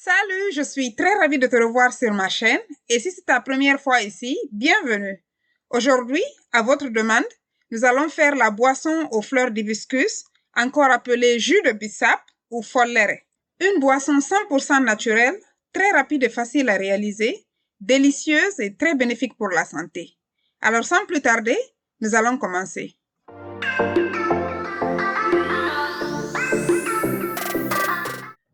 Salut, je suis très ravie de te revoir sur ma chaîne et si c'est ta première fois ici, bienvenue. Aujourd'hui, à votre demande, nous allons faire la boisson aux fleurs d'hibiscus, encore appelée jus de bissap ou follere. Une boisson 100% naturelle, très rapide et facile à réaliser, délicieuse et très bénéfique pour la santé. Alors sans plus tarder, nous allons commencer.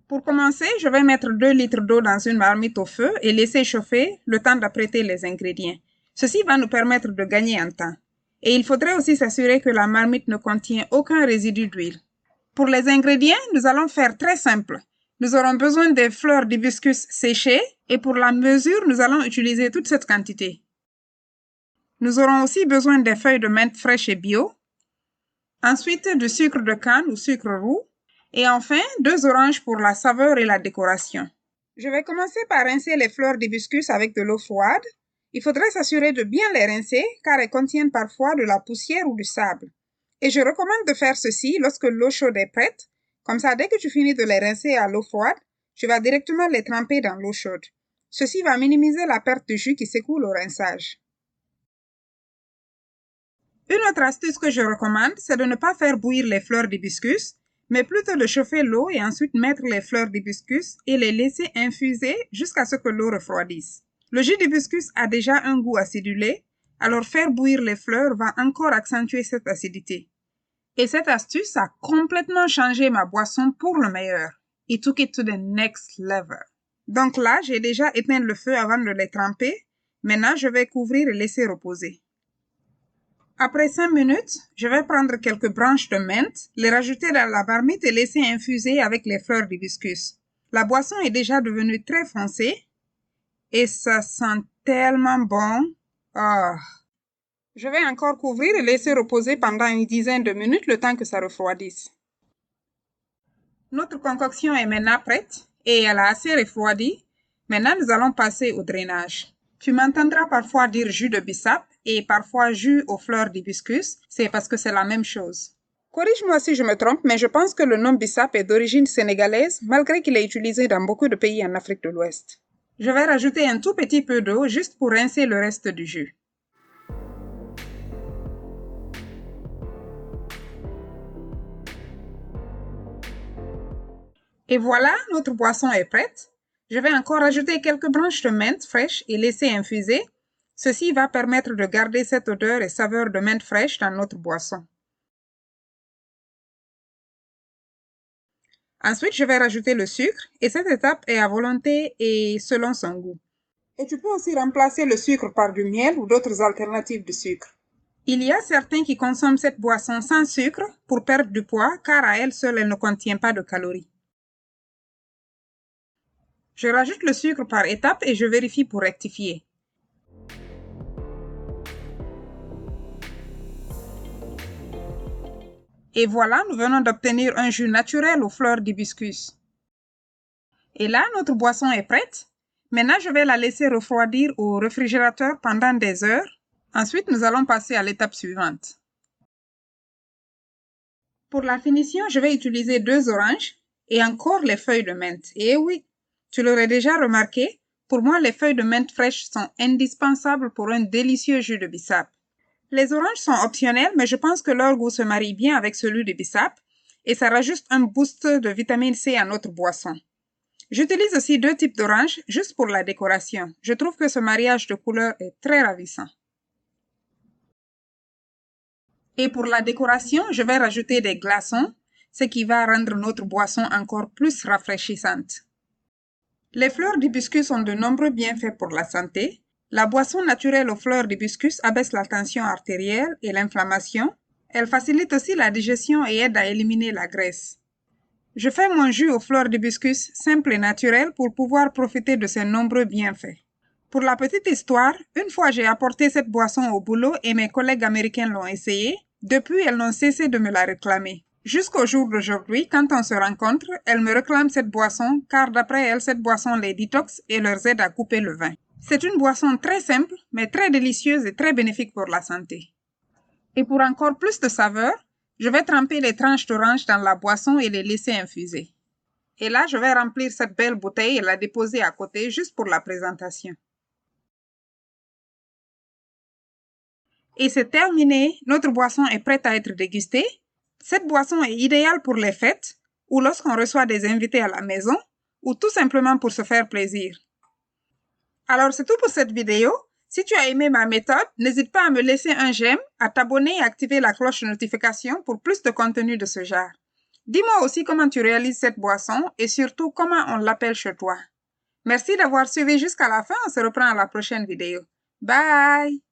Pour commencer, je vais mettre 2 litres d'eau dans une marmite au feu et laisser chauffer le temps d'apprêter les ingrédients. Ceci va nous permettre de gagner en temps. Et il faudrait aussi s'assurer que la marmite ne contient aucun résidu d'huile. Pour les ingrédients, nous allons faire très simple. Nous aurons besoin des fleurs d'hibiscus séchées et pour la mesure, nous allons utiliser toute cette quantité. Nous aurons aussi besoin des feuilles de menthe fraîches et bio. Ensuite, du sucre de canne ou sucre roux. Et enfin, 2 oranges pour la saveur et la décoration. Je vais commencer par rincer les fleurs d'hibiscus avec de l'eau froide. Il faudrait s'assurer de bien les rincer car elles contiennent parfois de la poussière ou du sable. Et je recommande de faire ceci lorsque l'eau chaude est prête. Comme ça, dès que tu finis de les rincer à l'eau froide, tu vas directement les tremper dans l'eau chaude. Ceci va minimiser la perte de jus qui s'écoule au rinçage. Une autre astuce que je recommande, c'est de ne pas faire bouillir les fleurs d'hibiscus, mais plutôt de chauffer l'eau et ensuite mettre les fleurs d'hibiscus et les laisser infuser jusqu'à ce que l'eau refroidisse. Le jus d'hibiscus a déjà un goût acidulé, alors faire bouillir les fleurs va encore accentuer cette acidité. Et cette astuce a complètement changé ma boisson pour le meilleur. It took it to the next level. Donc là, j'ai déjà éteint le feu avant de les tremper. Maintenant, je vais couvrir et laisser reposer. Après 5 minutes, je vais prendre quelques branches de menthe, les rajouter dans la marmite et laisser infuser avec les fleurs d'hibiscus. La boisson est déjà devenue très foncée et ça sent tellement bon. Oh. Je vais encore couvrir et laisser reposer pendant une dizaine de minutes le temps que ça refroidisse. Notre concoction est maintenant prête et elle a assez refroidi. Maintenant, nous allons passer au drainage. Tu m'entendras parfois dire jus de bissap et parfois jus aux fleurs d'hibiscus, c'est parce que c'est la même chose. Corrige-moi si je me trompe, mais je pense que le nom bissap est d'origine sénégalaise, malgré qu'il est utilisé dans beaucoup de pays en Afrique de l'Ouest. Je vais rajouter un tout petit peu d'eau juste pour rincer le reste du jus. Et voilà, notre boisson est prête. Je vais encore ajouter quelques branches de menthe fraîches et laisser infuser. Ceci va permettre de garder cette odeur et saveur de menthe fraîche dans notre boisson. Ensuite, je vais rajouter le sucre et cette étape est à volonté et selon son goût. Et tu peux aussi remplacer le sucre par du miel ou d'autres alternatives de sucre. Il y a certains qui consomment cette boisson sans sucre pour perdre du poids car à elle seule, elle ne contient pas de calories. Je rajoute le sucre par étapes et je vérifie pour rectifier. Et voilà, nous venons d'obtenir un jus naturel aux fleurs d'hibiscus. Et là, notre boisson est prête. Maintenant, je vais la laisser refroidir au réfrigérateur pendant des heures. Ensuite, nous allons passer à l'étape suivante. Pour la finition, je vais utiliser 2 oranges et encore les feuilles de menthe. Et oui, tu l'aurais déjà remarqué, pour moi, les feuilles de menthe fraîches sont indispensables pour un délicieux jus de bissap. Les oranges sont optionnelles, mais je pense que leur goût se marie bien avec celui de bissap et ça rajoute un boost de vitamine C à notre boisson. J'utilise aussi 2 types d'oranges juste pour la décoration. Je trouve que ce mariage de couleurs est très ravissant. Et pour la décoration, je vais rajouter des glaçons, ce qui va rendre notre boisson encore plus rafraîchissante. Les fleurs d'hibiscus ont de nombreux bienfaits pour la santé. La boisson naturelle aux fleurs d'hibiscus abaisse la tension artérielle et l'inflammation. Elle facilite aussi la digestion et aide à éliminer la graisse. Je fais mon jus aux fleurs d'hibiscus simple et naturel pour pouvoir profiter de ses nombreux bienfaits. Pour la petite histoire, une fois j'ai apporté cette boisson au boulot et mes collègues américains l'ont essayée. Depuis, elles n'ont cessé de me la réclamer. Jusqu'au jour d'aujourd'hui, quand on se rencontre, elles me réclament cette boisson car d'après elles, cette boisson les détoxe et leur aide à couper le vin. C'est une boisson très simple, mais très délicieuse et très bénéfique pour la santé. Et pour encore plus de saveur, je vais tremper les tranches d'orange dans la boisson et les laisser infuser. Et là, je vais remplir cette belle bouteille et la déposer à côté juste pour la présentation. Et c'est terminé, notre boisson est prête à être dégustée. Cette boisson est idéale pour les fêtes ou lorsqu'on reçoit des invités à la maison ou tout simplement pour se faire plaisir. Alors, c'est tout pour cette vidéo. Si tu as aimé ma méthode, n'hésite pas à me laisser un j'aime, à t'abonner et activer la cloche de notification pour plus de contenu de ce genre. Dis-moi aussi comment tu réalises cette boisson et surtout comment on l'appelle chez toi. Merci d'avoir suivi jusqu'à la fin. On se reprend à la prochaine vidéo. Bye!